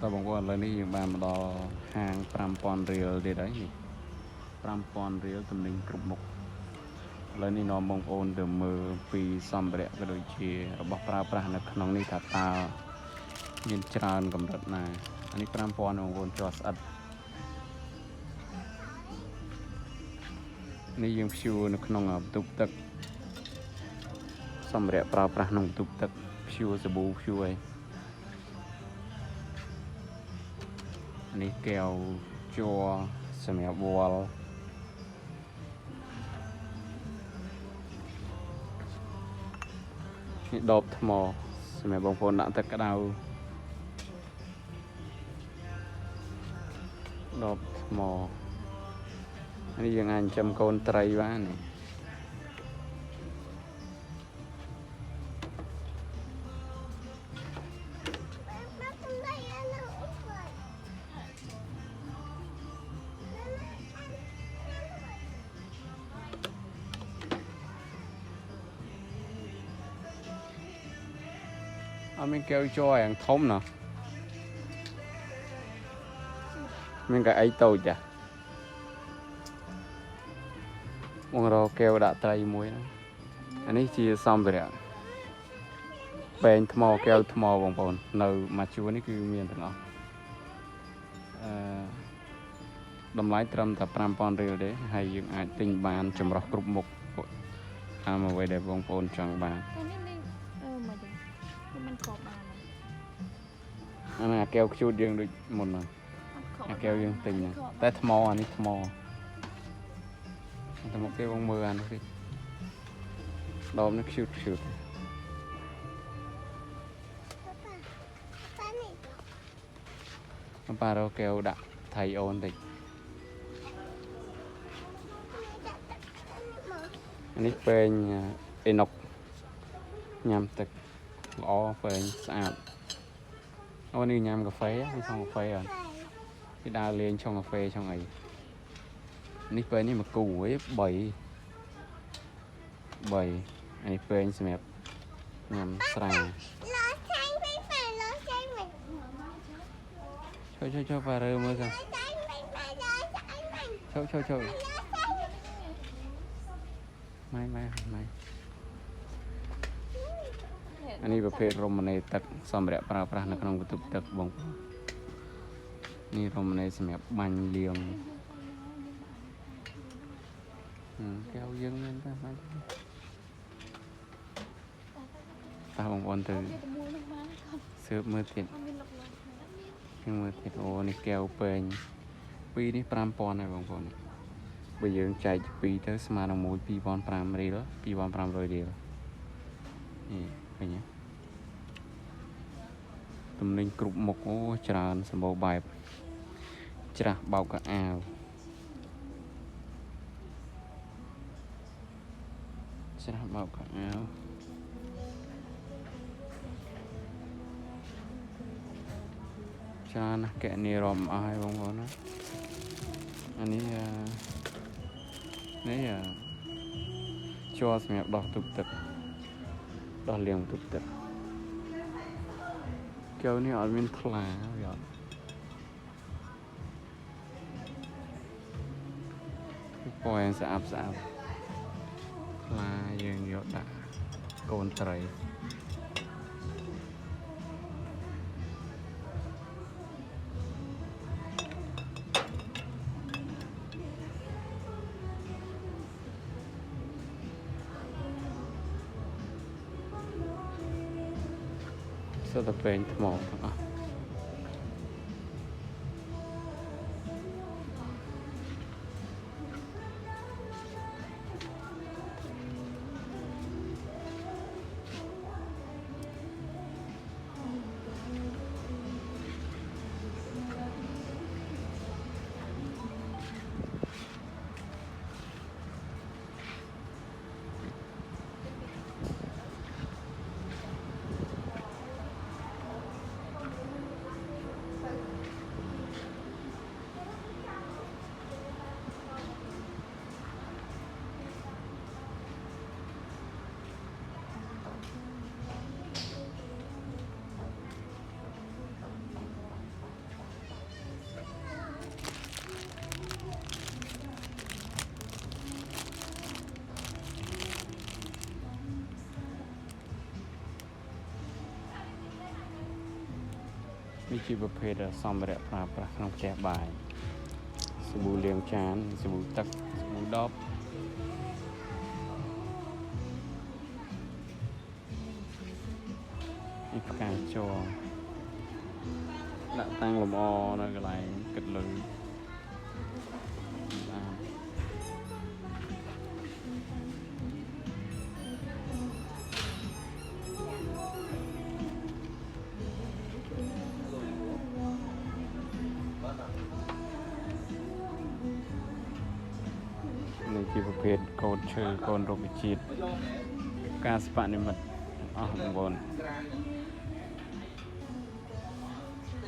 តើបងប្អូនឥឡូវនេះយើងបានមកដល់ហាង 5,000 រៀលទៀតហើយនេះ 5,000 រៀលទំនិញគ្រប់មុខឥឡូវនេះនាំបងប្អូនទៅមើលពីសម្ភារៈក៏ដូចជារបស់ប្រើប្រាស់នៅក្នុងនេះថាតើមានច្រើនកម្រិតណាអានេះ 5,000 បងប្អូនជាប់ស្អិតនេះយើងព្យួរនៅក្នុងបន្ទប់ទឹកសម្ភារៈប្រើប្រាស់ក្នុងបន្ទប់ទឹកព្យួរសាប៊ូព្យួរអីនេះកែវជ័រសម្រាប់វល់នេះដបថ្មសម្រាប់បងប្អូនដាក់ទឹកក្តៅដបថ្មនេះយើងអាចចិញ្ចឹមកូនត្រីបាននេះអត់មានកែវជ័រយ៉ាងធំណាមានកៅអីតូចចាមករកកែវដាក់ត្រីមួយណាអានេះជាសម្ភារៈបែងថ្មកែវថ្មបងប្អូននៅមួយជួរនេះគឺមានទាំងអស់តម្លៃត្រឹមតែ 5,000 រៀលទេហើយយើងអាចទិញបានចម្រោះគ្រប់មុខតាមអ្វីដែលបងប្អូនចង់បានអានេះកែវខ្ជូតយើងដូចមុនហ្នឹងអាកែវយើងទិញហ្នឹងតែថ្មអានេះថ្មតែមកគេបងមើលអានេះតិចដបនេះខ្ជូតប៉ារកកែវដាក់ថៃអូនតិចអានេះពេងអេណុកញ៉ាំទឹកល្អពេងស្អាតអូនេះញ៉ាំកាហ្វេនេះឆុងកាហ្វេអត់គេដើរលេងឆុងកាហ្វេឆុងអីនេះពេងនេះមកគូឯ3អានេះពេងសម្រាប់ញ៉ាំស្រាចូលប៉ារើមើលសិនចូលម៉ៃអានេះប្រភេទរ៉ូម៉ាណេទឹកសម្ភារៈប្រើប្រាស់នៅក្នុងបន្ទប់ទឹកបងប្អូននេះរ៉ូម៉ាណេសម្រាប់បាញ់លាងកែវយើងមានតែបាញ់តើបងប្អូនទៅសើបមើលទៀតអូនេះកែវពេង2នេះ 5,000 ហើយបងប្អូនបើយើងចែកពី2ទៅស្មើនឹង1 2,500 រៀល 2,500 រៀលនេះឃើញទេទំនិញគ្រប់មុខអូច្រើនសម្បូរបែបច្រាស់បោកកៅអាវច្រើនណាស់កែនេះរំអស់ហើយបងប្អូនណាអានេះជ័រសម្រាប់ដោះទុបទឹកដោះលាងទុបទឹកកែវនេះអត់មានថ្លាវាអត់ពណ៌ស្អាតថ្លាយើងយកដាក់កូនត្រីសុទ្ធតែពេងថ្មទាំងអស់ มีชีประเภทซอมแบบปลาปลาขนมแจกบ่ายสบู่เลี้ยงจานสบู่ตักสบู่ดอบอีกการโชว์ដាក់តាំងលម្អនៅកន្លែងគិតលុយបាទនេះជាប្រភេទកូនឈើកូនរុក្ខជាតិការស្បនិមិត្តអស់បងប្អូន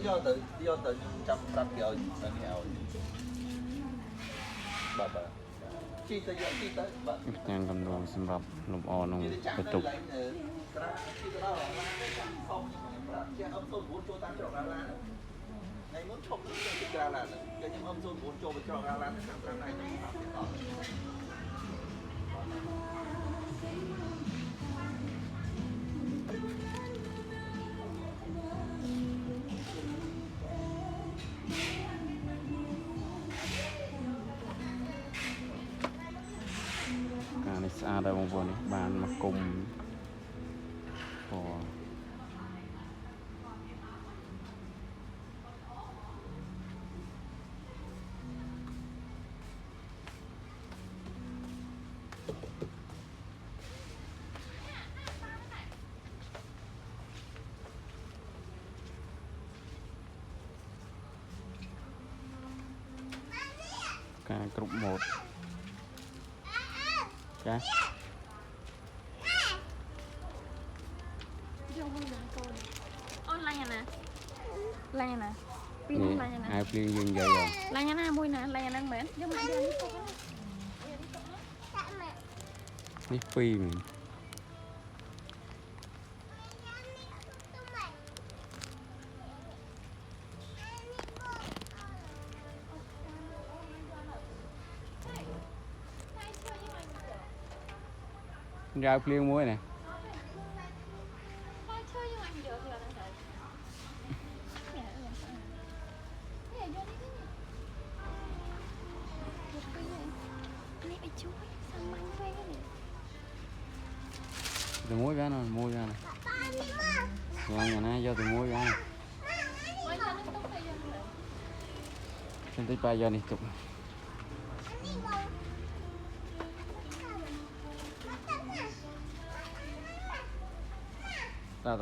យកទៅខ្ញុំចាំប្រាប់គេឲ្យទៅនេះឲ្យបាទជីទៅយកជីទៅបាទផ្ទាំងកំណងសម្រាប់លម្អក្នុងបន្ទប់ជីទៅដល់ឡានចាំខំខ្ញុំប្រាប់ជាអឹម09ចូលតាមច្រកឡានថ្ងៃមុនឈប់ទៅក្រៅឡានគេខ្ញុំអឹម09ចូលទៅច្រកឡានខាង5ថ្ងៃខ្ញុំប្រាប់ទៀតដល់ការនេះស្អាតដែរបងប្អូននេះបានមកគុំពណ៌ការគ្រប់ម៉ូតចាយកមួយណាកូនអូនឡាញ់អាណាឡាញ់អាណាពីនេះឡាញ់អាណាអាយភ្លៀងយើងយាយឡាញ់អាណាមួយណាឡាញ់អាហ្នឹងមែនយកមកយកនេះទៅនេះពីរយ៉ាវភ្លៀងមួយណាtừ muối ra nè muối ra nè làm nhà này do từ muối ra trên tới 3 giờ này chụp ta